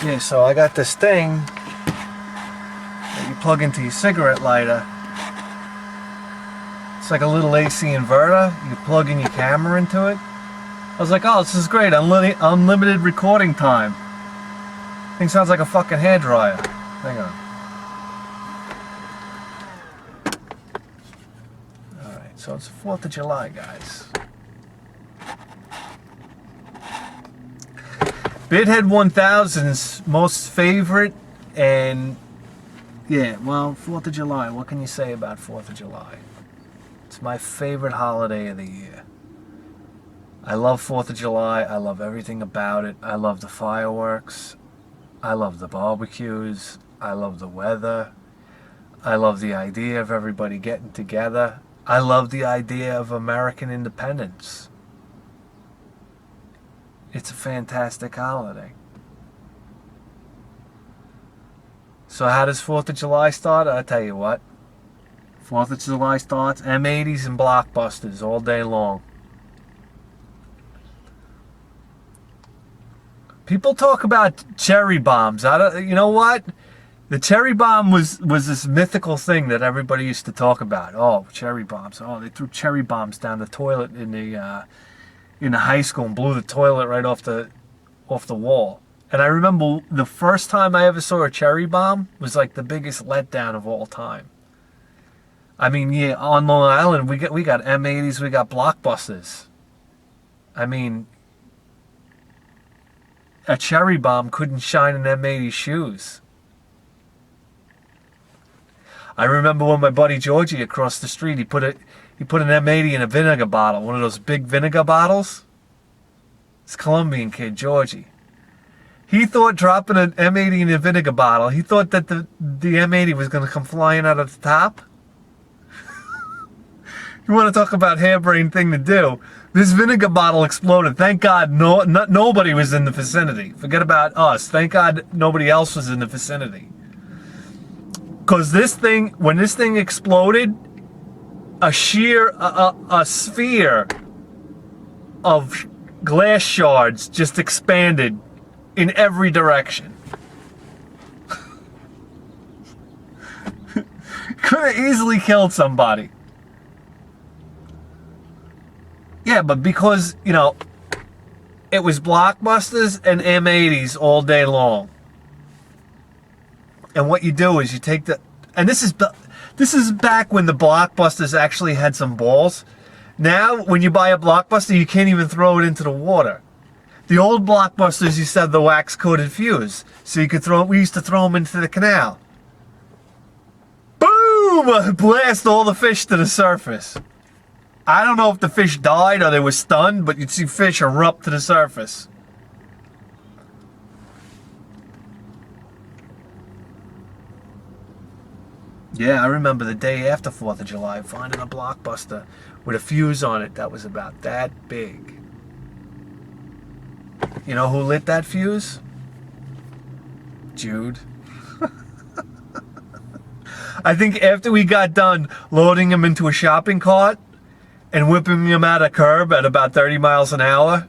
Yeah, so I got this thing that you plug into your cigarette lighter. It's like a little AC inverter. You plug in your camera into it. I was like, oh, this is great. Unlimited recording time. Thing sounds like a fucking hairdryer. Hang on. Alright, so it's the 4th of July, guys. Bithead 1000's most favorite, and yeah, well, 4th of July. What can you say about 4th of July? It's my favorite holiday of the year. I love 4th of July. I love everything about it. I love the fireworks. I love the barbecues. I love the weather. I love the idea of everybody getting together. I love the idea of American independence. It's a fantastic holiday. So how does 4th of July start? I'll tell you what. 4th of July starts M80s and blockbusters all day long. People talk about cherry bombs. You know what? The cherry bomb was this mythical thing that everybody used to talk about. Oh, cherry bombs. Oh, they threw cherry bombs down the toilet in the high school and blew the toilet right off the wall. And I remember the first time I ever saw a cherry bomb was like the biggest letdown of all time. I mean, yeah, on Long Island we got M80s, we got blockbusters. I mean, a cherry bomb couldn't shine in M80's shoes. I remember when my buddy Georgie across the street, he put an M80 in a vinegar bottle, one of those big vinegar bottles. It's Colombian kid, Georgie. He thought dropping an M80 in a vinegar bottle, he thought that the M80 was going to come flying out of the top. You want to talk about harebrained thing to do? This vinegar bottle exploded. Thank God nobody was in the vicinity. Forget about us. Thank God nobody else was in the vicinity. Because when this thing exploded, a sphere of glass shards just expanded in every direction. Could have easily killed somebody. Yeah, but because, you know, it was blockbusters and M80s all day long. And what you do is you take and this is back when the blockbusters actually had some balls. Now, when you buy a blockbuster, you can't even throw it into the water. The old blockbusters used to have the wax-coated fuse, so we used to throw them into the canal. Boom! Blast all the fish to the surface. I don't know if the fish died or they were stunned, but you'd see fish erupt to the surface. Yeah, I remember the day after 4th of July finding a blockbuster with a fuse on it that was about that big. You know who lit that fuse? Jude. I think after we got done loading him into a shopping cart and whipping him out a curb at about 30 miles an hour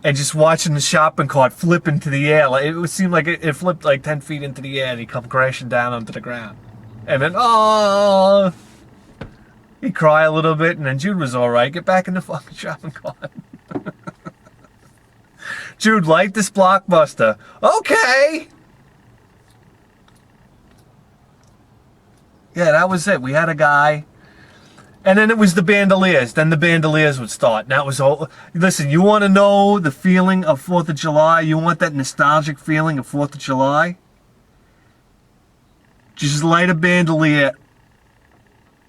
and just watching the shopping cart flip into the air, like, it would seem like it flipped like 10 feet into the air and he'd come crashing down onto the ground. And then, oh, he'd cry a little bit, and then Jude was all right. Get back in the fucking shopping cart. Jude, light this blockbuster. Okay. Yeah, that was it. We had a guy. And then it was the bandoliers. Then the bandoliers would start. Now it was all. Listen, you want to know the feeling of 4th of July? You want that nostalgic feeling of 4th of July? Just light a bandolier.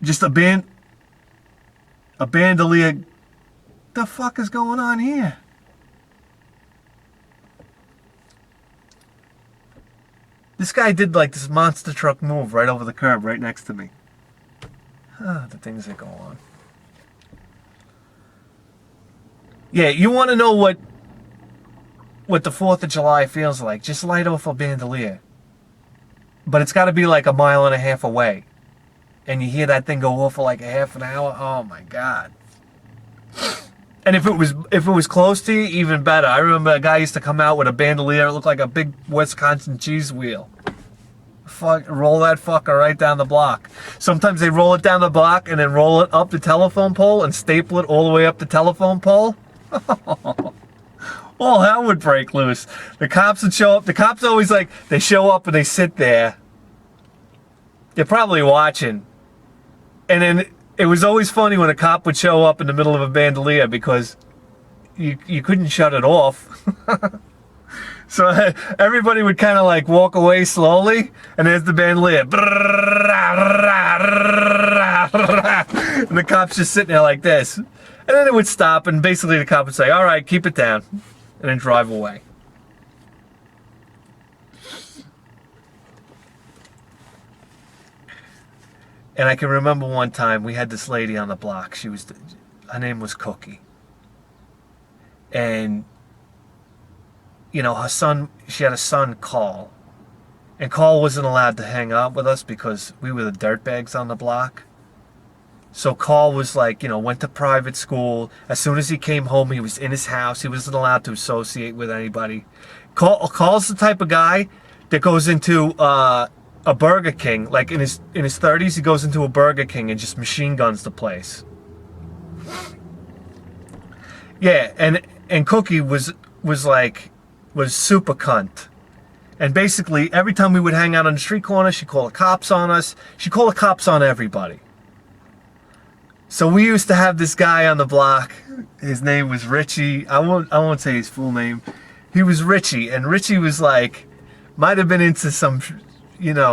Just a bandolier. The fuck is going on here? This guy did like this monster truck move right over the curb right next to me. The things that go on. Yeah, you want to know what the 4th of July feels like? Just light off a bandolier. But it's got to be like a mile and a half away. And you hear that thing go off for like a half an hour. Oh my God. And if it was close to you, even better. I remember a guy used to come out with a bandolier. It looked like a big Wisconsin cheese wheel. Roll that fucker right down the block. Sometimes they roll it down the block and then roll it up the telephone pole and staple it all the way up the telephone pole. All hell would break loose. The cops would show up. The cops always they show up and they sit there. They're probably watching. And then it was always funny when a cop would show up in the middle of a bandolier because you couldn't shut it off. So everybody would kind of walk away slowly, and there's the bandolier. And the cop's just sitting there like this. And then it would stop, and basically the cop would say, all right, keep it down, and then drive away. And I can remember one time we had this lady on the block. Her name was Cookie. And her son, she had a son, Carl. And Carl wasn't allowed to hang out with us because we were the dirtbags on the block. So Carl was went to private school. As soon as he came home, he was in his house. He wasn't allowed to associate with anybody. Carl's the type of guy that goes into a Burger King. In his 30s, he goes into a Burger King and just machine guns the place. Yeah, and Cookie was super cunt. And basically, every time we would hang out on the street corner, she'd call the cops on us. She'd call the cops on everybody. So we used to have this guy on the block. His name was Richie. I won't say his full name. He was Richie, and Richie was might have been into some,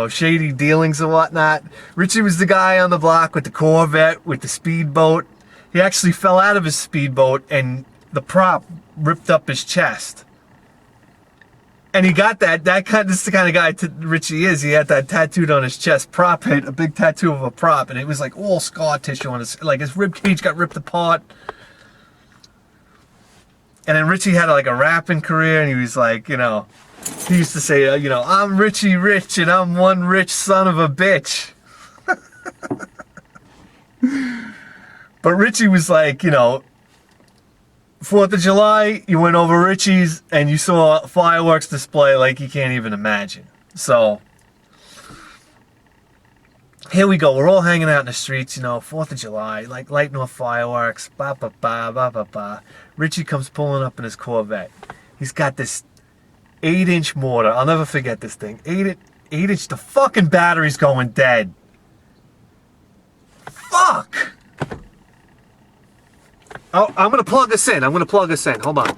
shady dealings or whatnot. Richie was the guy on the block with the Corvette, with the speedboat. He actually fell out of his speedboat, and the prop ripped up his chest. And he got this is the kind of guy Richie is. He had that tattooed on his chest, a big tattoo of a prop, and it was all scar tissue on his rib cage got ripped apart. And then Richie had a rapping career, and he was he used to say, I'm Richie Rich, and I'm one rich son of a bitch. But Richie was 4th of July, you went over Richie's and you saw a fireworks display like you can't even imagine. So, here we go. We're all hanging out in the streets, 4th of July, lighting off fireworks, ba ba ba ba ba ba. Richie comes pulling up in his Corvette. He's got this 8-inch mortar. I'll never forget this thing. 8-inch, the fucking battery's going dead. Fuck! Oh, I'm going to plug us in. Hold on.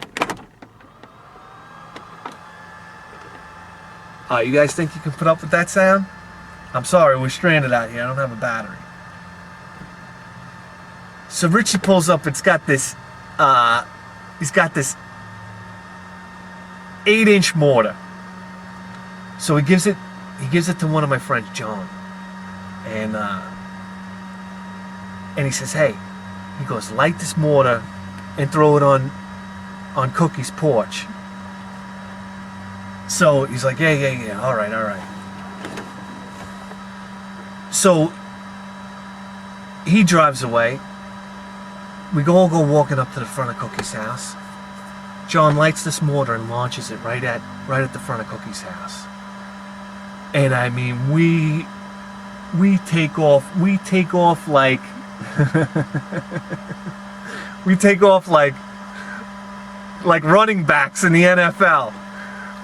You guys think you can put up with that sound? I'm sorry, we're stranded out here. I don't have a battery. So Richie pulls up. He's got this 8-inch mortar. So he gives it to one of my friends, John. And he says, hey, he goes, light this mortar and throw it on Cookie's porch. So he's like, yeah, all right. So he drives away. We all go walking up to the front of Cookie's house. John lights this mortar and launches it right at the front of Cookie's house. And I mean, we take off like we take off like running backs in the NFL.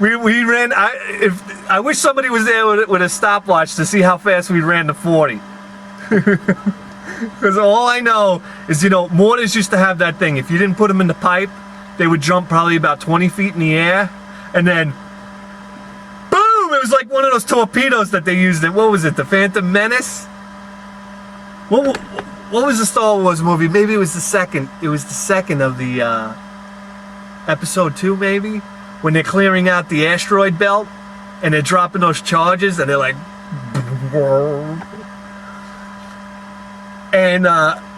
We ran. I wish somebody was there with a stopwatch to see how fast we ran the 40. Because all I know is, mortars used to have that thing. If you didn't put them in the pipe, they would jump probably about 20 feet in the air, and then boom! It was like one of those torpedoes that they used in, what was it, the Phantom Menace? What was the Star Wars movie? Maybe it was the second. It was the second of the episode 2, maybe, when they're clearing out the asteroid belt and they're dropping those charges and they're like, and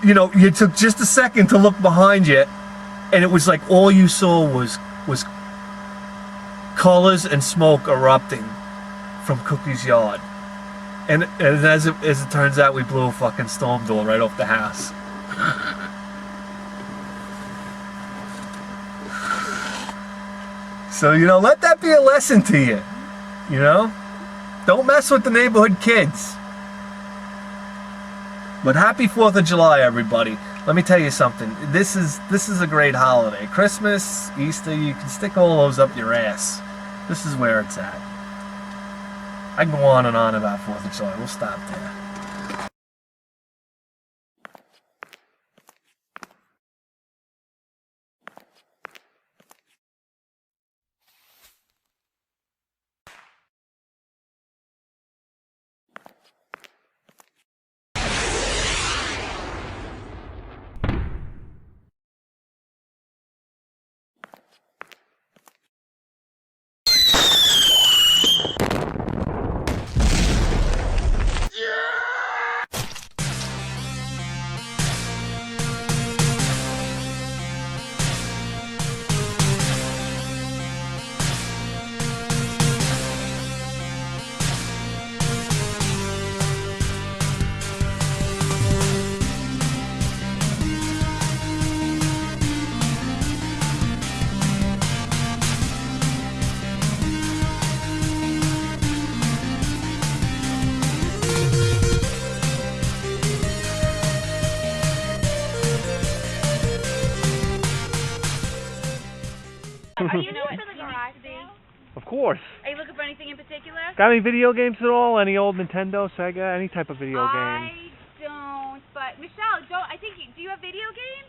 you took just a second to look behind you, and it was like all you saw was colors and smoke erupting from Cookie's yard. And as it turns out, we blew a fucking storm door right off the house. So, you know, let that be a lesson to you. You know? Don't mess with the neighborhood kids. But happy 4th of July, everybody. Let me tell you something. This is a great holiday. Christmas, Easter, you can stick all those up your ass. This is where it's at. I can go on and on about 4th of July. We'll stop there. Are you looking for the garage sale? Of course. Are you looking for anything in particular? Got any video games at all? Any old Nintendo, Sega, any type of video games? I don't, but Michelle, do you have video games?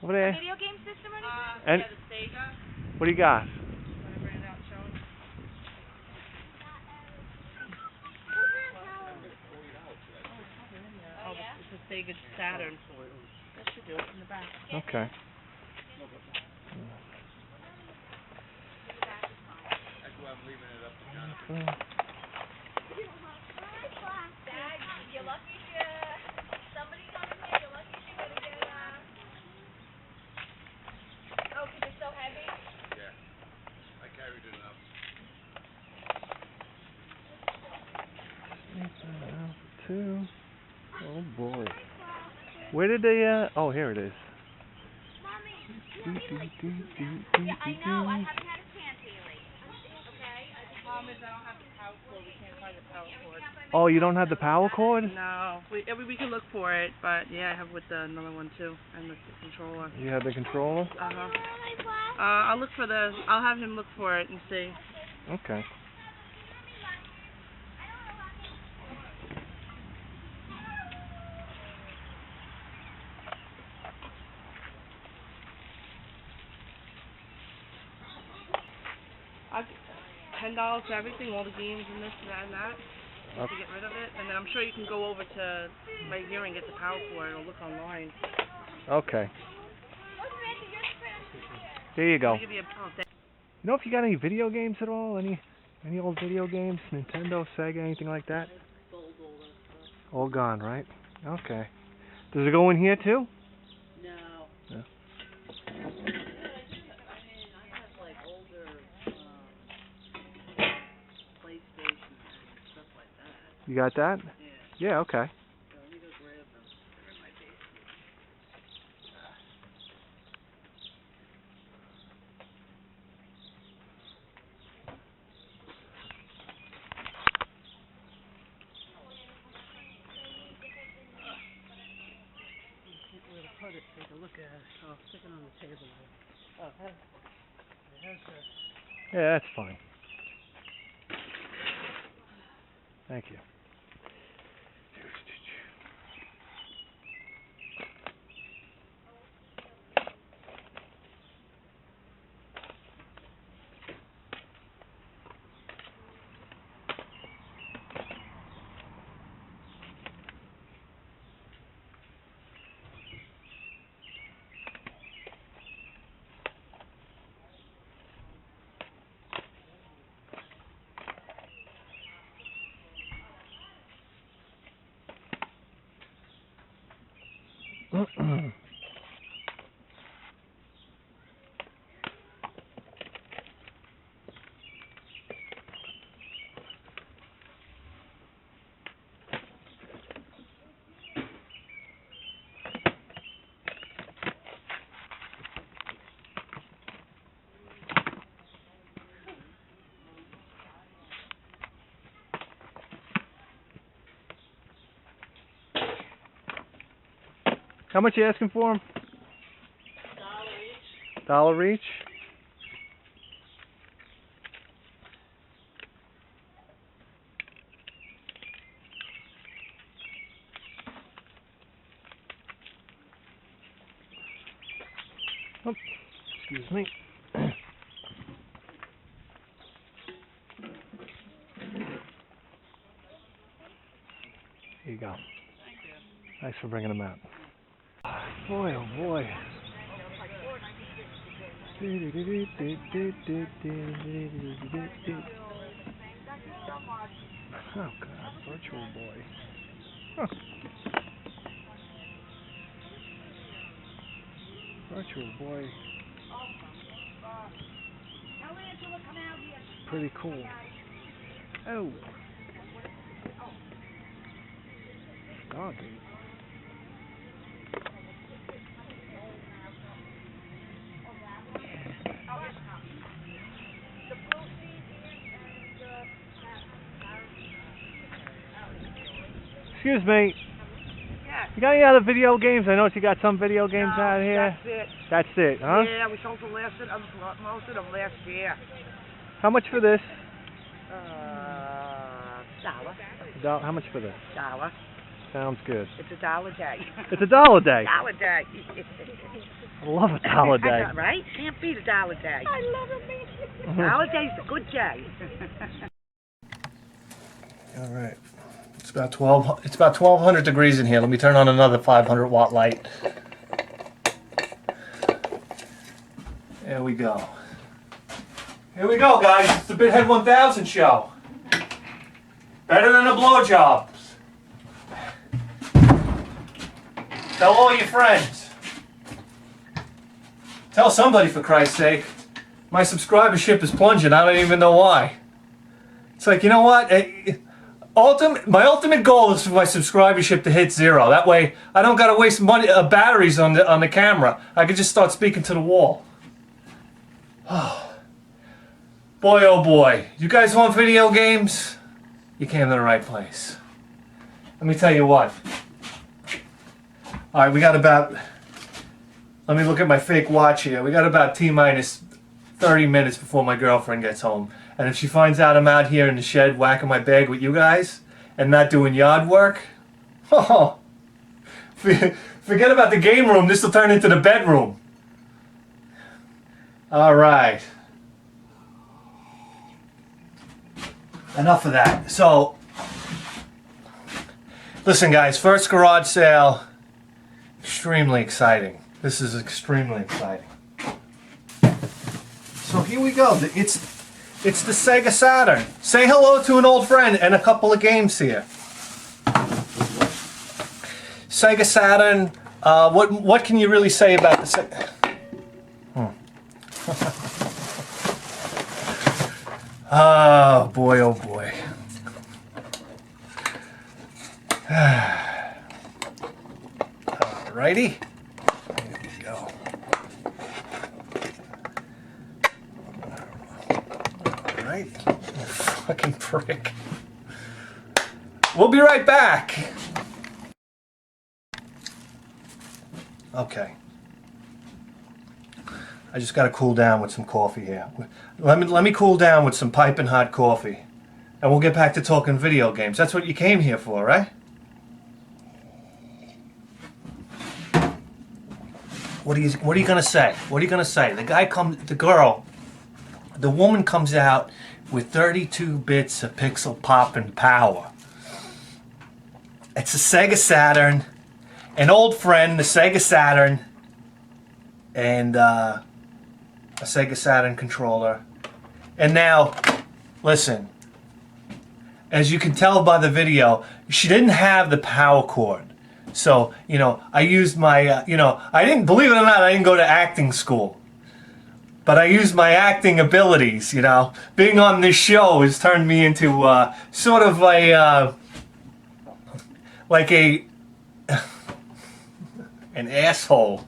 Over there. A video game system or anything? And the Sega. what do you got? Oh, yeah? It's a Sega Saturn. That should do it in the back. Okay. Dad, you're lucky somebody's on the way. You're lucky you're gonna get oh, 'cause it's so heavy? Yeah. I carried it enough. Two. Oh boy. Where did they oh, here it is. Mommy, yeah, I know. I haven't had a chance lately. Okay? Problem is I don't have the power cord. We can't find the power cord. Oh, you don't have the power cord? No. We can look for it, but yeah, I have with another one too, and the controller. You have the controller? I'll look for I'll have him look for it and see. Okay. $10 for everything, all the games and this and that, to get rid of it. And then I'm sure you can go over to right here and get the power cord or look online. Okay. There you go. Give you You know if you got any video games at all? Any old video games? Nintendo, Sega, anything like that? All gone, right? Okay. Does it go in here too? No. No. You got that? Yeah, okay. Where to put it, take a look at it. Oh, stick it on the table. Oh, it has Yeah, that's fine. Thank you. How much you asking for them? $1 each. Oh, excuse me. Here you go. Thanks for bringing them out. Boy, oh boy. Oh God, Virtual Boy. Huh. Virtual Boy. Pretty cool. Oh. Stargate. Excuse me. Yeah. You got any other video games? I noticed you got some video games No, out here. That's it. That's it, huh? Yeah, we sold most of them last year. How much for this? $1. How much for this? $1. Sounds good. It's $1 a day. It's $1 a day. $1 a day. I love $1 a day. Right? Can't beat $1 a day. I love it. $1 a day's a good day. All right. It's about 1200 degrees in here. Let me turn on another 500 watt light. There we go. Here we go, guys. It's the Bithead 1000 show. Better than a blowjob. Tell all your friends. Tell somebody, for Christ's sake. My subscribership is plunging. I don't even know why. It's like, you know what? My ultimate goal is for my subscribership to hit 0. That way, I don't gotta waste money, batteries on the camera. I can just start speaking to the wall. Boy, oh boy. You guys want video games? You came to the right place. Let me tell you what. Alright, we got about... Let me look at my fake watch here. We got about T-minus 30 minutes before my girlfriend gets home. And if she finds out I'm out here in the shed whacking my bag with you guys and not doing yard work, oh, forget about the game room. This will turn into the bedroom. All right. Enough of that. So, listen, guys. First garage sale. Extremely exciting. This is extremely exciting. So here we go. It's the Sega Saturn. Say hello to an old friend and a couple of games here. Sega Saturn. What can you really say about the Sega? Oh boy, oh boy. Alrighty. Here we go. Alright. You fucking prick. We'll be right back. Okay. I just got to cool down with some coffee here. Let me cool down with some piping hot coffee. And we'll get back to talking video games. That's what you came here for, right? What are you gonna say? What are you gonna say? The woman comes out with 32 bits of pixel pop and power. It's a Sega Saturn, an old friend, the Sega Saturn, and a Sega Saturn controller. And now, listen, as you can tell by the video, she didn't have the power cord. So, I used my, I didn't, believe it or not, I didn't go to acting school. But I used my acting abilities, Being on this show has turned me into sort of an asshole.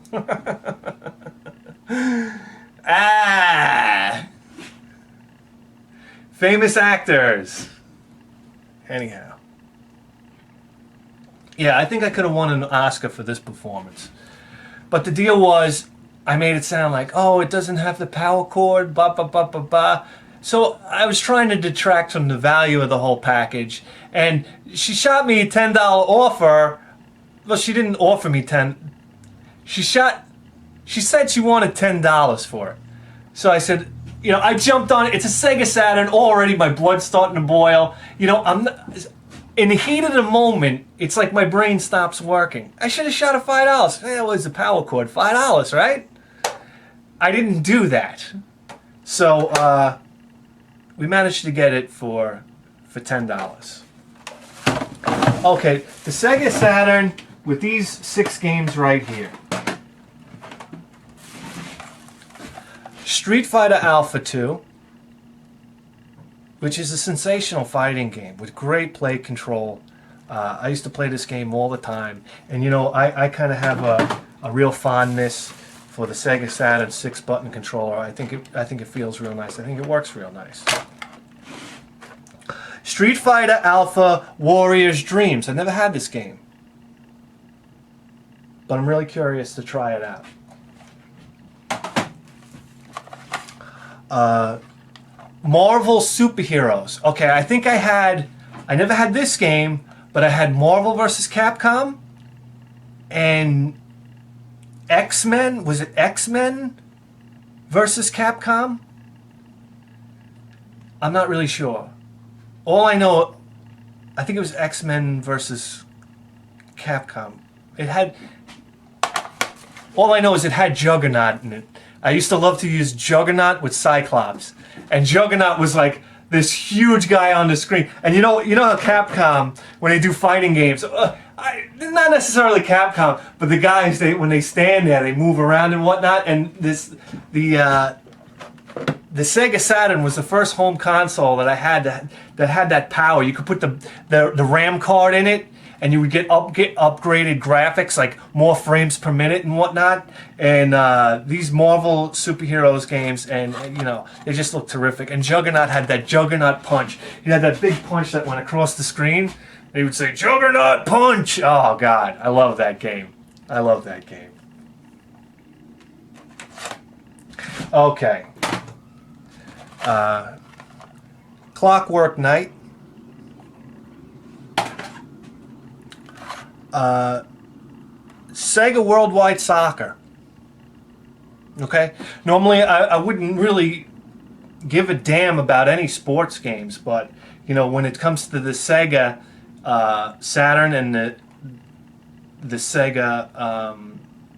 Famous actors. Anyhow. Yeah, I think I could have won an Oscar for this performance. But the deal was, I made it sound like, oh, it doesn't have the power cord, blah, blah, blah, blah, blah. So I was trying to detract from the value of the whole package. And she shot me a $10 offer. Well, she didn't offer me 10. She said she wanted $10 for it. So I said, I jumped on it. It's a Sega Saturn. Already my blood's starting to boil. I'm not, in the heat of the moment, it's like my brain stops working. I should have shot at $5. That was the power cord. $5, right? I didn't do that. So we managed to get it for $10. Okay, the Sega Saturn with these 6 games right here. Street Fighter Alpha 2, which is a sensational fighting game with great play control. I used to play this game all the time. And I kind of have a real fondness for the Sega Saturn 6-button controller. I think it feels real nice. I think it works real nice. Street Fighter Alpha Warrior's Dreams. I've never had this game, but I'm really curious to try it out. Marvel Superheroes. Okay, I never had this game, but I had Marvel vs. Capcom and X-Men. Was it X-Men versus Capcom? I'm not really sure. All I know, I think it was X-Men versus Capcom. All I know is it had Juggernaut in it. I used to love to use Juggernaut with Cyclops. And Juggernaut was like this huge guy on the screen. And you know how Capcom, when they do fighting games, not necessarily Capcom, but the guys, when they stand there, they move around and whatnot. And the Sega Saturn was the first home console that I had that had that power. You could put the RAM card in it, and you would get upgraded graphics, like more frames per minute and whatnot. And these Marvel superheroes games, and they just look terrific. And Juggernaut had that Juggernaut punch. He had that big punch that went across the screen. They would say, Juggernaut punch! Oh, God, I love that game. I love that game. Okay. Clockwork Knight. Sega Worldwide Soccer. Okay? Normally I wouldn't really give a damn about any sports games, but when it comes to the Sega Saturn and the Sega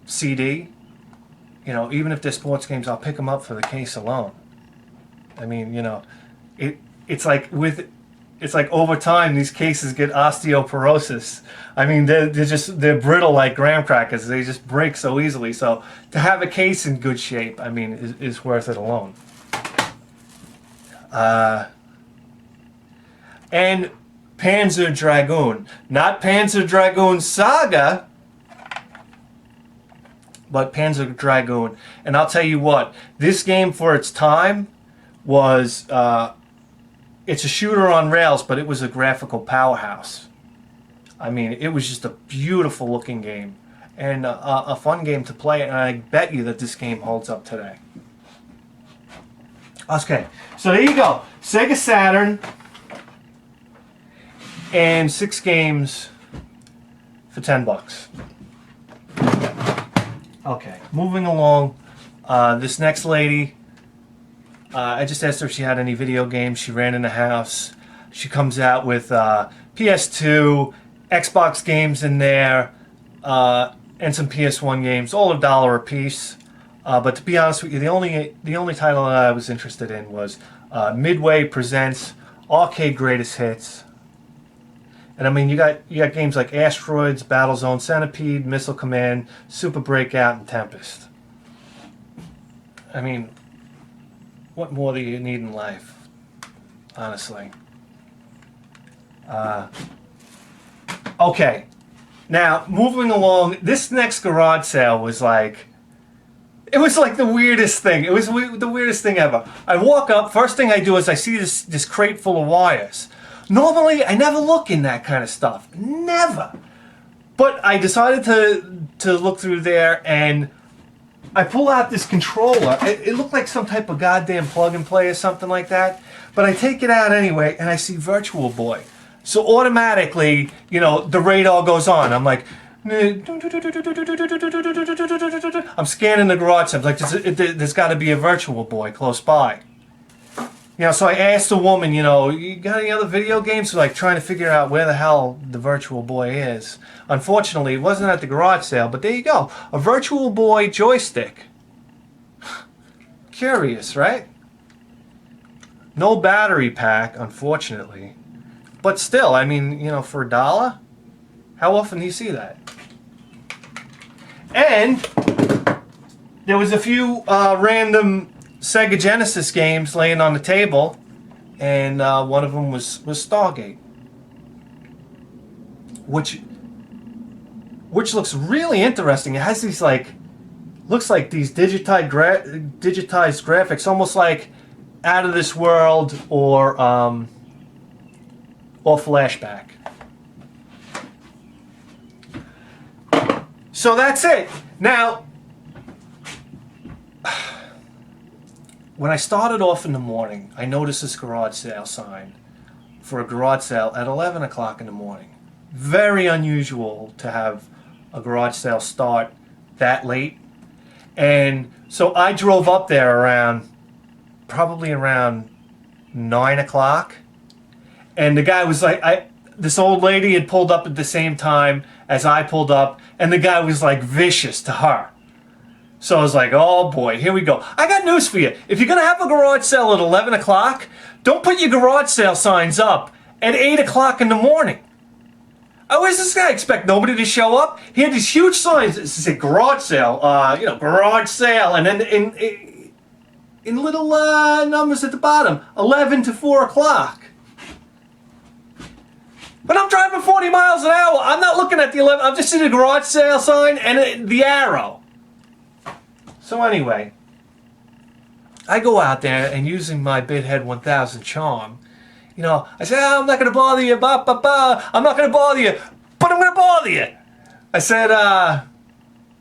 CD, even if they're sports games, I'll pick them up for the case alone. I mean, it's like over time these cases get osteoporosis. I mean, they're brittle like graham crackers. They just break so easily. So to have a case in good shape, I mean, is worth it alone. And Panzer Dragoon, not Panzer Dragoon Saga, but Panzer Dragoon. And I'll tell you what, this game for its time was. It's a shooter on rails, but it was a graphical powerhouse. I mean, it was just a beautiful looking game and a fun game to play, and I bet you that this game holds up today. Okay, so there you go. Sega Saturn and 6 games for $10. Okay, moving along. This next lady, I just asked her if she had any video games. She ran in the house. She comes out with PS2, Xbox games in there, and some PS1 games, all $1 a piece. But to be honest with you, the only title that I was interested in was Midway Presents Arcade Greatest Hits. And I mean, you got games like Asteroids, Battlezone, Centipede, Missile Command, Super Breakout, and Tempest. I mean, what more do you need in life, honestly? Okay, now moving along, this next garage sale was like, it was like the weirdest thing. It was the weirdest thing ever. I walk up, first thing I do is I see this crate full of wires. Normally, I never look in that kind of stuff. Never. But I decided to look through there, and I pull out this controller. It looked like some type of goddamn plug and play or something like that. But I take it out anyway, and I see Virtual Boy. So automatically, you know, the radar goes on. I'm like, I'm scanning the garage. I'm like, there's got to be a Virtual Boy close by. You know, so I asked the woman, you know, you got any other video games? So, like, trying to figure out where the hell the Virtual Boy is. Unfortunately, it wasn't at the garage sale, but there you go. A Virtual Boy joystick. Curious, right? No battery pack, unfortunately. But still, I mean, you know, for $1, how often do you see that? And there was a few random Sega Genesis games laying on the table, and one of them was Stargate, which looks really interesting. It has these looks like these digitized graphics, almost like Out of This World or Flashback. So that's it. Now, when I started off in the morning, I noticed this garage sale sign for a garage sale at 11 o'clock in the morning. Very unusual to have a garage sale start that late. And so I drove up there probably around 9 o'clock. And the guy was like, this old lady had pulled up at the same time as I pulled up, and the guy was like vicious to her. So I was like, oh boy, here we go. I got news for you. If you're going to have a garage sale at 11 o'clock, don't put your garage sale signs up at 8 o'clock in the morning. Oh, where's this guy expect nobody to show up? He had these huge signs that said garage sale, garage sale, and then in little numbers at the bottom, 11 to 4 o'clock. But I'm driving 40 miles an hour. I'm not looking at the 11. I'm just seeing the garage sale sign and the arrow. So anyway, I go out there and using my Bidhead 1000 charm, you know, I say, I'm not going to bother you, I'm not going to bother you, but I'm going to bother you. I said,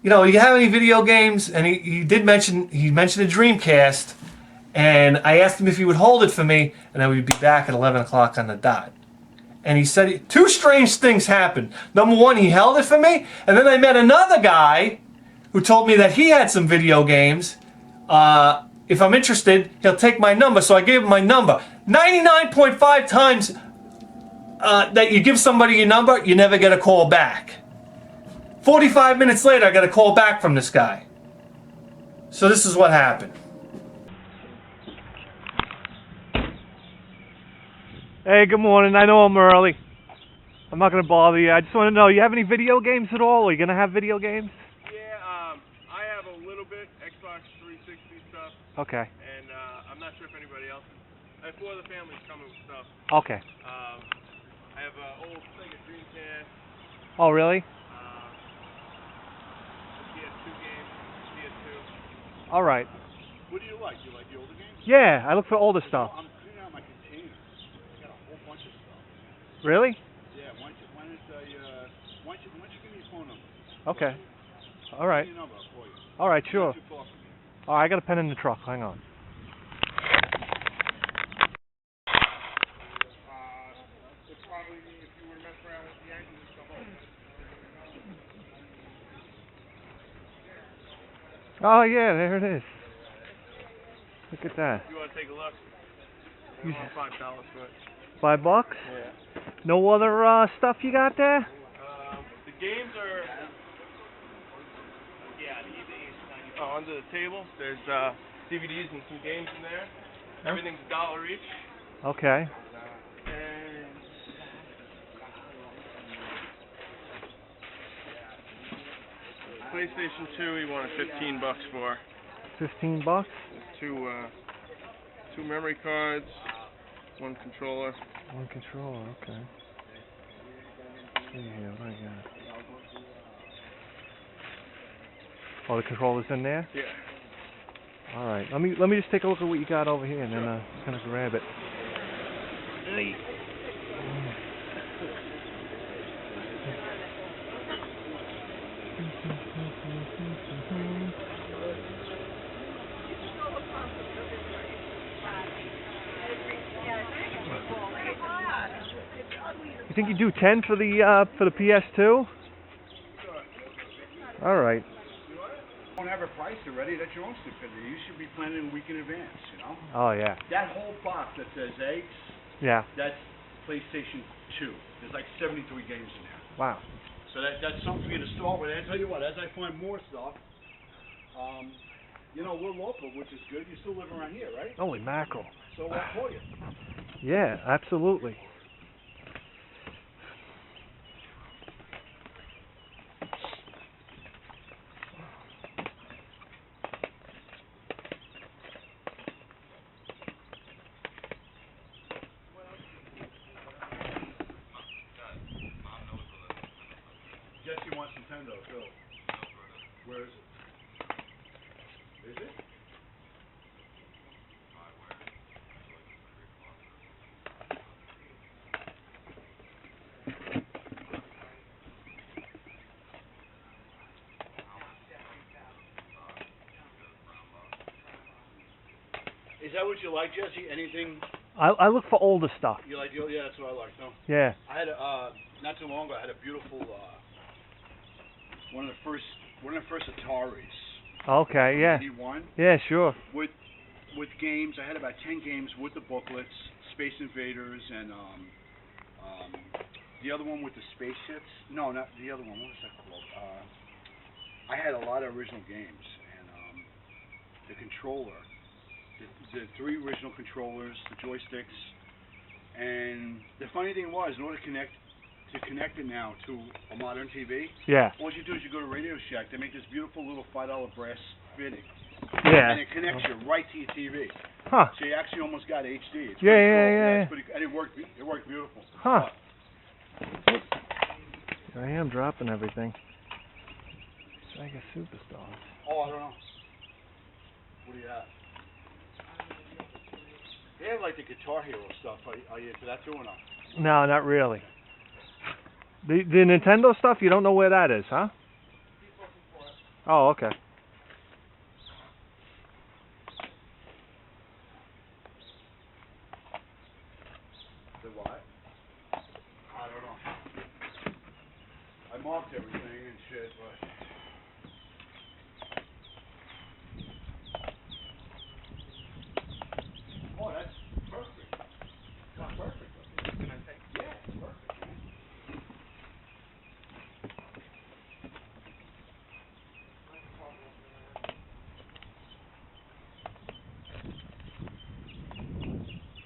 you know, you have any video games? And he mentioned a Dreamcast, and I asked him if he would hold it for me, and I would be back at 11 o'clock on the dot. And he said, two strange things happened. Number one, he held it for me, and then I met another guy who told me that he had some video games. If I'm interested, he'll take my number. So I gave him my number. 99.5 times that you give somebody your number, you never get a call back. 45 minutes later, I got a call back from this guy. So this is what happened. Hey, good morning. I know I'm early. I'm not going to bother you. I just want to know, you have any video games at all? Are you going to have video games? Yeah, I have a little bit Xbox 360 stuff. Okay. And I'm not sure if anybody else is. I have 4 other families coming with stuff. Okay. I have an old Sega Dreamcast. Oh, really? PS2 games, PS2. All right. What do you like? Do you like the older games? Yeah, I look for older stuff. I'm cleaning out my containers. I got a whole bunch of stuff. Really? Yeah, why don't you give me your phone number? Okay. All right. Give me your number, I'll call you. All right, sure. Not too far from me. All right, I got a pen in the truck. Hang on. It's probably if you were to mess around with the engine and stuff. Oh, yeah, there it is. Look at that. You want to take a look? You- I want $5 for it. $5? Yeah. No other stuff you got there? The games are. Oh, under the table. There's DVDs and some games in there. Everything's $1 each. Okay. And PlayStation 2, he wanted $15 for. $15? There's two memory cards, 1 controller. One controller, okay. Let's see here, what do I got? Oh, the controller's in there? Yeah. All right. Let me just take a look at what you got over here, and then I'm gonna grab it. You think you do 10 for the PS2? All right. Don't have a price already. That's your own stupidity. You should be planning a week in advance. You know. Oh yeah. That whole box that says eggs. Yeah. That's PlayStation 2. There's like 73 games in there. Wow. So that's something for you to start with. And I tell you what, as I find more stuff, you know, we're local, which is good. You still live around here, right? Holy mackerel. So I'll call you. Yeah, absolutely. Jesse wants Nintendo too. Where is it? Is it? Is that what you like, Jesse? Anything I look for older stuff. you like? Yeah, that's what I like. No, Yeah. I had not too long ago. I had a beautiful one of the first Ataris. Okay. Yeah. 81 Yeah. Sure. with games. I had about 10 games with the booklets, Space Invaders, and the other one with the spaceships. No, not the other one. What was that called? I had a lot of original games, and the controller, the 3 original controllers, the joysticks, and the funny thing was, in order to connect it now to a modern TV, Yeah. all you do is you go to Radio Shack. They make this beautiful little $5 brass fitting, Yeah. and it connects you right to your TV. Huh. So you actually almost got HD. It's Yeah, pretty yeah, cool. yeah, It's pretty, and it worked. It worked beautiful. Huh. Here I am dropping everything. Sega Superstars. Oh, I don't know. What do you have? They have like the Guitar Hero stuff. Are you into that too or not? No, not really. The Nintendo stuff, you don't know where that is, huh? Oh, okay. The what? I don't know. I marked everything and shit, but. Oh, that's perfect. That's perfect. Yeah, it's perfect, man.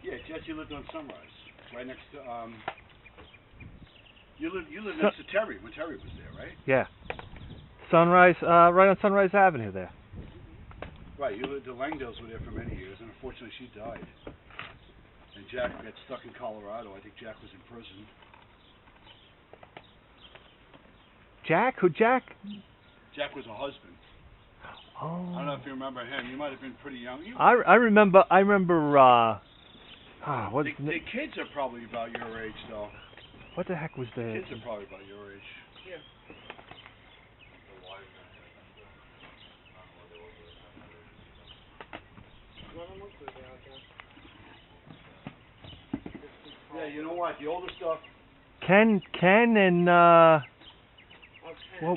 Yeah, Jesse lived on Sunrise, right next to You lived next to Terry when Terry was there, right? Yeah. Sunrise, right on Sunrise Avenue there. Right, the Langdales were there for many years, and unfortunately she died. And Jack got stuck in Colorado. I think Jack was in prison. Jack? Who Jack? Jack was a husband. Oh. I don't know if you remember him. You might have been pretty young. I remember, what's The kids are probably about your age, though. what the heck was the... Kids are probably about your age. Yeah, you know what? The older stuff. Ken and, well,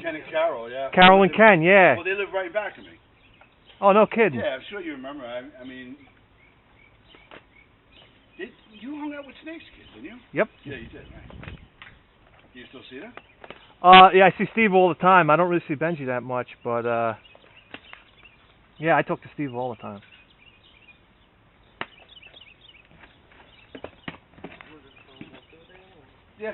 Ken and Carol, yeah. Carol and Ken, yeah. Well, they live right back to me. Oh, no kidding. Yeah, I'm sure you remember. I mean, you hung out with Snake's kid, didn't you? Yep. Yeah, you did. Right. You still see them? Yeah, I see Steve all the time. I don't really see Benji that much, but, yeah, I talk to Steve all the time. Yeah.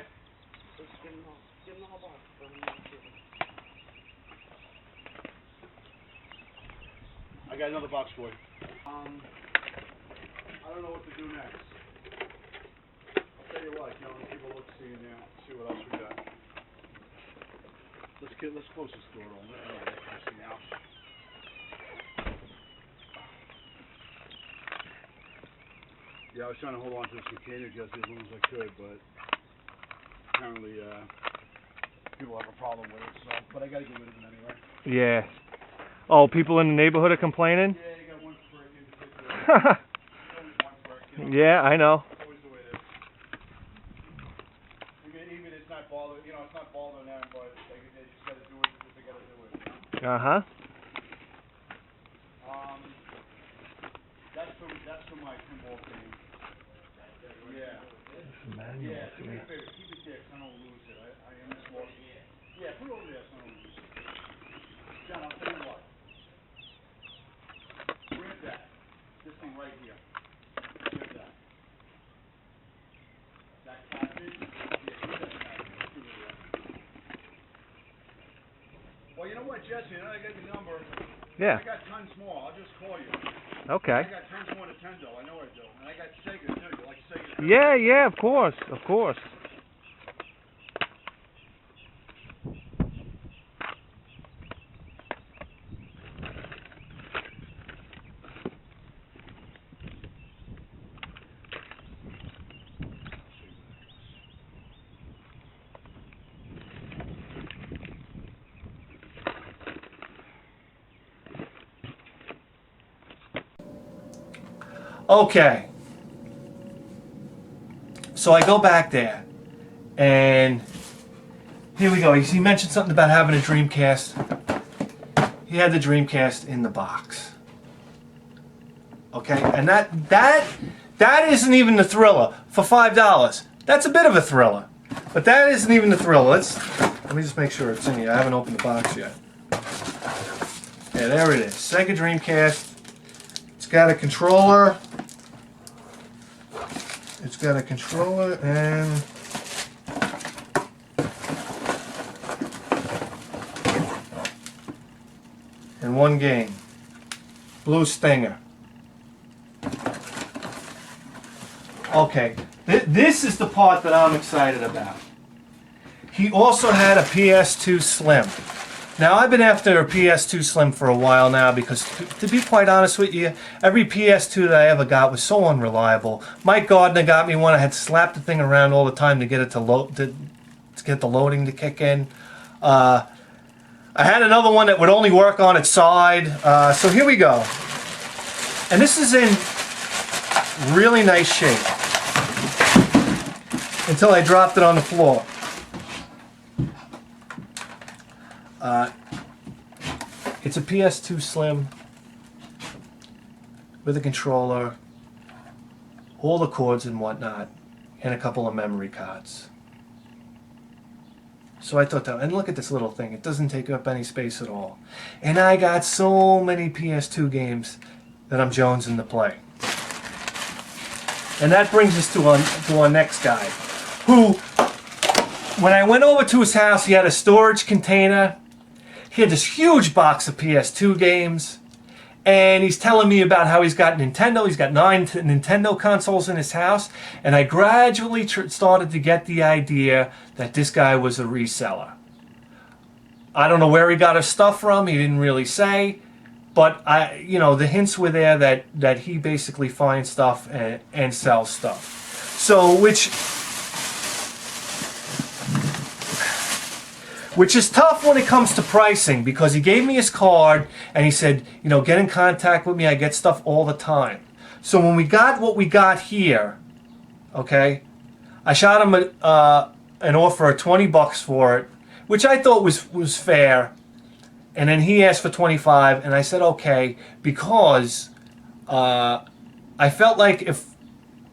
I got another box for you. I don't know what to do next. I'll tell you what, keep a look, see what else we got. Let's close this door on. Now. Yeah, I was trying to hold on to this container just as long as I could, but apparently people have a problem with it. So, but I got to get rid of it anyway. Yeah. Oh, people in the neighborhood are complaining? Yeah, you got one brick in particular. Always one brick, Yeah, I know. Always the way it is. can't bother, you know, it's not bothering them, but they just gotta do it because they gotta do it, you know? Uh-huh. That's for my pinball game. Yeah. Manuals, Yeah, do me yeah. a favor, keep it there, so I don't lose it. I am just lost. Yeah, put it over there so I don't lose it. John, I'll tell you what. Grab that. This thing right here. Grab that. That catfish? Yeah, grab that catfish. Give it there. Well, you know what, Jesse, now I got your number. Yeah. I got tons more. I'll just call you. Okay. I got tons more Nintendo. I know I do. And I got Sega too. You like Sega too? Yeah, yeah, of course, of course. Okay. So I go back there, and here we go. He mentioned something about having a Dreamcast. He had the Dreamcast in the box. Okay, and that isn't even the thriller for $5. That's a bit of a thriller, but that isn't even the thriller. Let me just make sure it's in here. I haven't opened the box yet. Yeah, there it is. Sega Dreamcast. It's got a controller. It's got a controller and one game. Blue Stinger. Okay, this is the part that I'm excited about. He also had a PS2 Slim. Now, I've been after a PS2 Slim for a while now because, to be quite honest with you, every PS2 that I ever got was so unreliable. Mike Gardner got me one. I had to slap the thing around all the time to get it to get the loading to kick in. I had another one that would only work on its side. So here we go. And this is in really nice shape until I dropped it on the floor. It's a PS2 Slim with a controller, all the cords and whatnot, and a couple of memory cards. So I thought that, and look at this little thing, it doesn't take up any space at all. And I got so many PS2 games that I'm jonesing to play. And that brings us to our next guy, who, when I went over to his house, he had a storage container. He had this huge box of PS2 games, and he's telling me about how he's got Nintendo. He's got 9 Nintendo consoles in his house, and I gradually started to get the idea that this guy was a reseller. I don't know where he got his stuff from. He didn't really say, but the hints were there that he basically finds stuff and sells stuff. So which is tough when it comes to pricing, because he gave me his card and he said, get in contact with me. I get stuff all the time. So when we got what we got here, okay, I shot him an offer of $20 for it, which I thought was fair. And then he asked for $25, and I said okay, because I felt like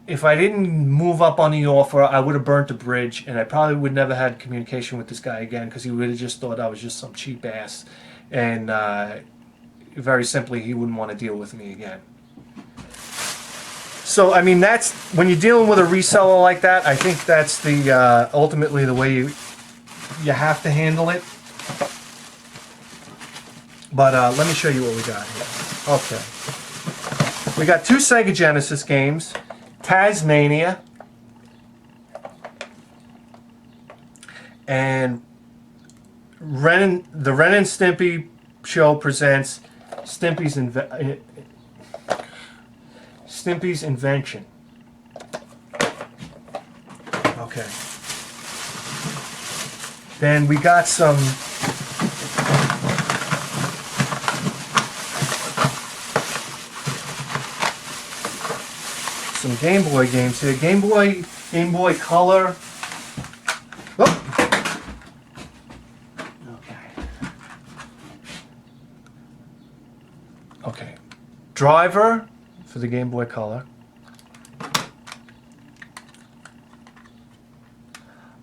if I didn't move up on the offer, I would have burnt the bridge, and I probably would never had communication with this guy again, because he would have just thought I was just some cheap ass, and very simply, he wouldn't want to deal with me again. So, I mean, that's when you're dealing with a reseller like that. I think that's the ultimately the way you have to handle it. But let me show you what we got here. Okay, we got 2 Sega Genesis games. Tasmania and the Ren and Stimpy show presents Stimpy's Invention. Okay. Then we got some Game Boy games here. Game Boy Color. Oh, Driver for the Game Boy Color.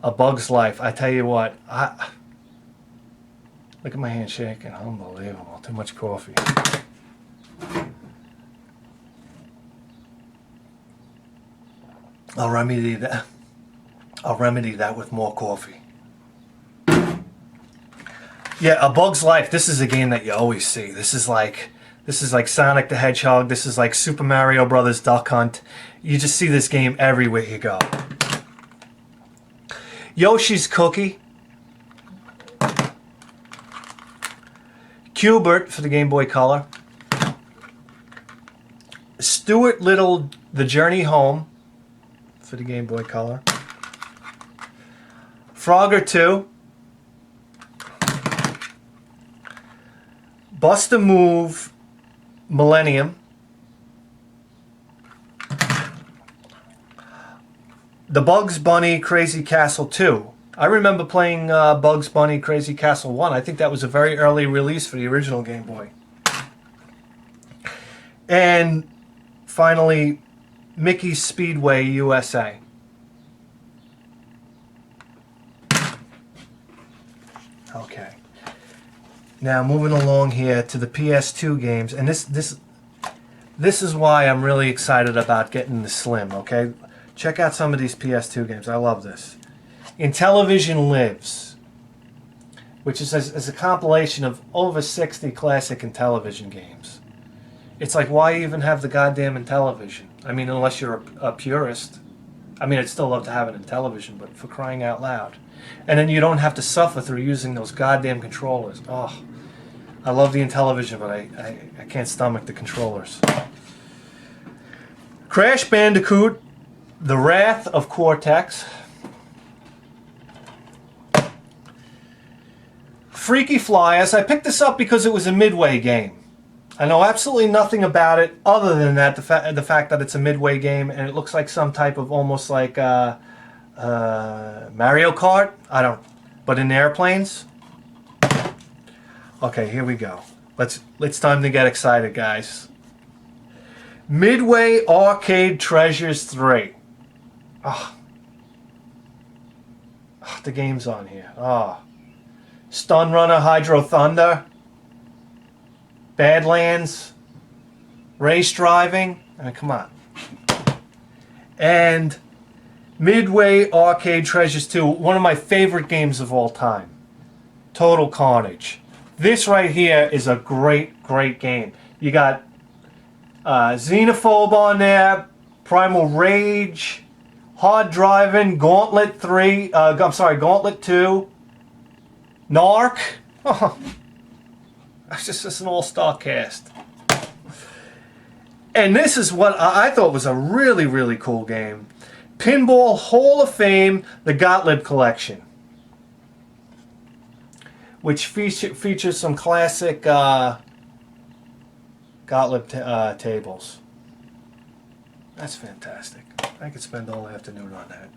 A Bug's Life. I tell you what, look at my hand shaking. Unbelievable. Too much coffee. I'll remedy that. I'll remedy that with more coffee. Yeah, A Bug's Life. This is a game that you always see. This is like Sonic the Hedgehog. This is like Super Mario Brothers Duck Hunt. You just see this game everywhere you go. Yoshi's Cookie. Q*bert for the Game Boy Color. Stuart Little, The Journey Home for the Game Boy Color. Frogger 2. Bust-a-Move Millennium. The Bugs Bunny Crazy Castle 2. I remember playing Bugs Bunny Crazy Castle 1. I think that was a very early release for the original Game Boy. And finally, Mickey's Speedway USA. Okay. Now moving along here to the PS2 games, and this is why I'm really excited about getting the Slim. Okay, check out some of these PS2 games. I love this. Intellivision Lives, which is a compilation of over 60 classic Intellivision games. It's like, why even have the goddamn Intellivision? I mean, unless you're a purist. I mean, I'd still love to have it in Intellivision, but for crying out loud. And then you don't have to suffer through using those goddamn controllers. Oh, I love the Intellivision, but I can't stomach the controllers. Crash Bandicoot, The Wrath of Cortex. Freaky Flyers. I picked this up because it was a Midway game. I know absolutely nothing about it other than that, the fact that it's a Midway game and it looks like some type of almost like Mario Kart. But in airplanes. Okay, here we go. It's time to get excited, guys. Midway Arcade Treasures 3. Oh, the game's on here. Oh. Stun Runner Hydro Thunder. Badlands. Race Driving. I mean, come on. And Midway Arcade Treasures 2. One of my favorite games of all time. Total Carnage. This right here is a great, great game. You got Xenophobe on there, Primal Rage, Hard Driving, Gauntlet 3, Gauntlet 2, Narc. Oh, that's just an all-star cast. And this is what I thought was a really, really cool game. Pinball Hall of Fame, the Gottlieb Collection, which features some classic Gottlieb tables. That's fantastic. I could spend all afternoon on that.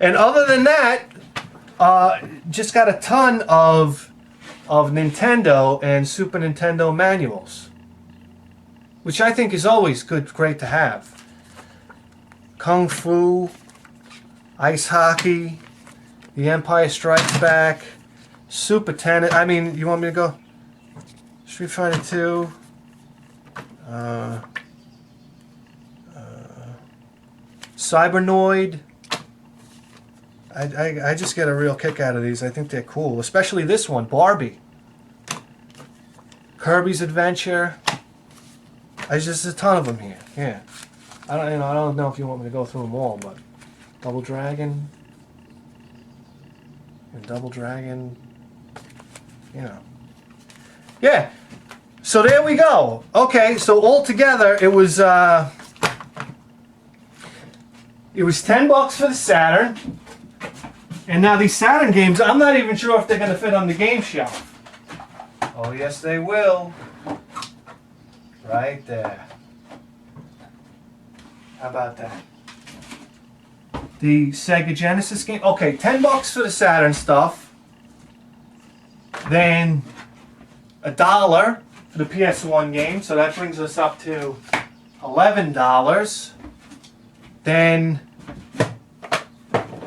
And other than that, just got a ton of Nintendo and Super Nintendo manuals, which I think is always great to have. Kung Fu, Ice Hockey, The Empire Strikes Back, Super Tennis. I mean, you want me to go? Street Fighter 2. Cybernoid. I just get a real kick out of these. I think they're cool, especially this one, Barbie. Kirby's Adventure. There's a ton of them here. Yeah, I don't know if you want me to go through them all, but Double Dragon and Double Dragon. You know. Yeah. So there we go. Okay, so altogether it was $10 for the Saturn. And now these Saturn games, I'm not even sure if they're going to fit on the game shelf. Oh yes they will. Right there. How about that? The Sega Genesis game. Okay, $10 for the Saturn stuff. Then $1 for the PS1 game, so that brings us up to $11. Then,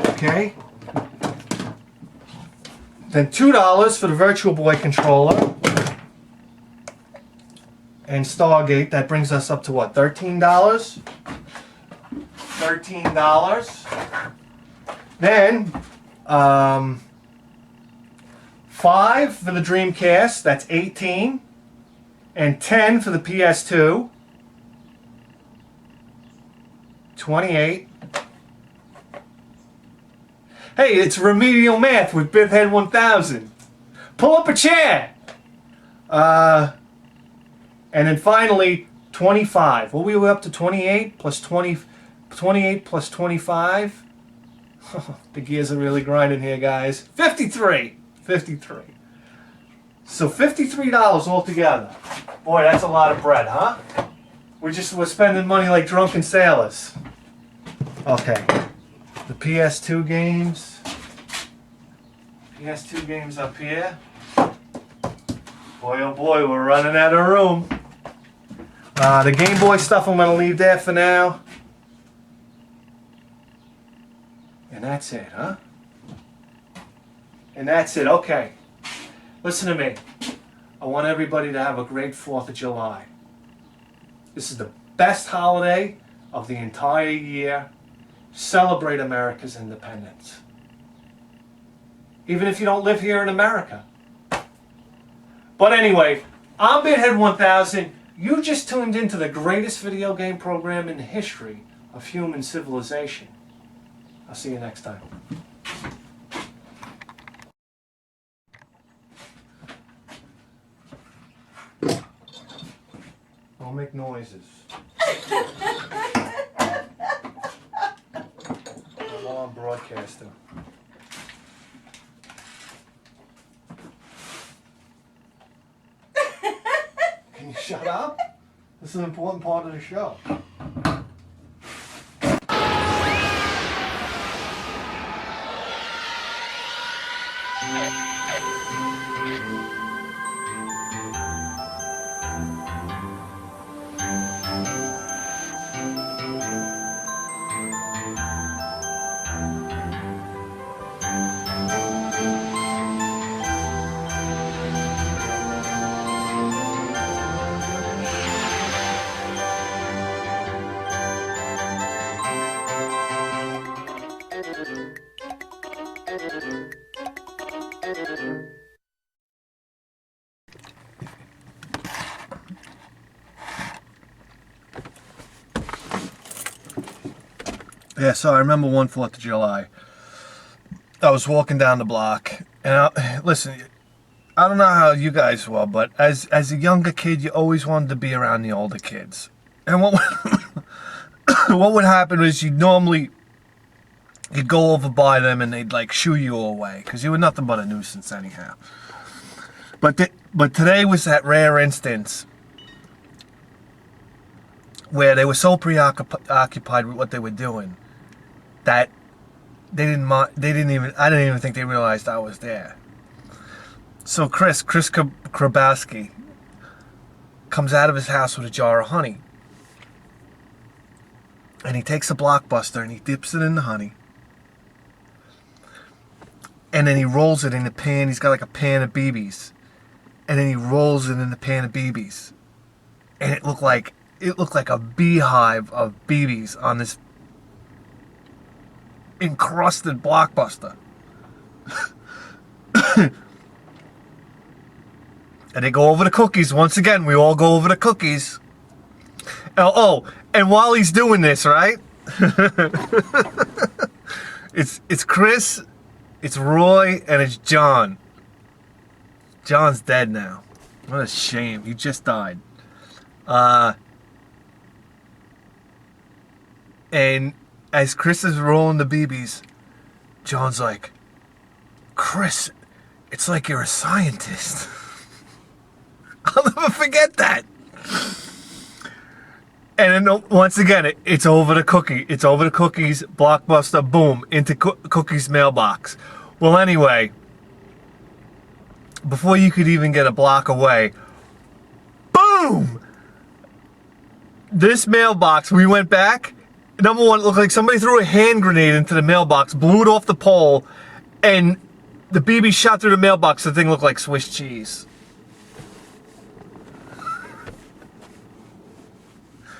okay, then $2 for the Virtual Boy controller and Stargate. That brings us up to what, $13? $13. Then, 5 for the Dreamcast, that's 18, and 10 for the PS2, 28. Hey, it's remedial math with BithHead 1000. Pull up a chair. And then finally, 25. What were we up to? 28 plus 20, 28 plus 25. The gears are really grinding here, guys. 53. 53. So $53 altogether. Boy, that's a lot of bread, huh? We're spending money like drunken sailors. Okay. The PS2 games. PS2 games up here. Boy, oh boy, we're running out of room. The Game Boy stuff I'm going to leave there for now. And that's it, huh? And that's it. Okay. Listen to me. I want everybody to have a great 4th of July. This is the best holiday of the entire year. Celebrate America's independence. Even if you don't live here in America. But anyway, I'm BithHead 1000. You just tuned into the greatest video game program in the history of human civilization. I'll see you next time. Don't make noises. I'm on broadcasting. Can you shut up? This is an important part of the show. Yeah, so I remember one 4th of July. I was walking down the block, and listen, I don't know how you guys were, but as a younger kid, you always wanted to be around the older kids. And what what would happen is you'd go over by them and they'd like shoo you away because you were nothing but a nuisance anyhow. But today was that rare instance where they were so preoccupied with what they were doing that I didn't even think they realized I was there. So Chris Krabowski comes out of his house with a jar of honey. And he takes a Blockbuster and he dips it in the honey. And then he rolls it in a pan. He's got like a pan of BBs. And then he rolls it in the pan of BBs. And it looked like a beehive of BBs on this encrusted Blockbuster. And they go over the cookies. Once again, we all go over the cookies. Oh, and while he's doing this, right? it's Chris, it's Roy, and it's John. John's dead now. What a shame. He just died. And as Chris is rolling the BBs, John's like, Chris, it's like you're a scientist. I'll never forget that. And then once again, it's over the cookie. It's over the cookies, Blockbuster, boom, into Cookie's mailbox. Well, anyway, before you could even get a block away, boom! This mailbox, we went back. Number one, it looked like somebody threw a hand grenade into the mailbox, blew it off the pole, and the BB shot through the mailbox. The thing looked like Swiss cheese.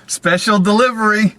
Special delivery.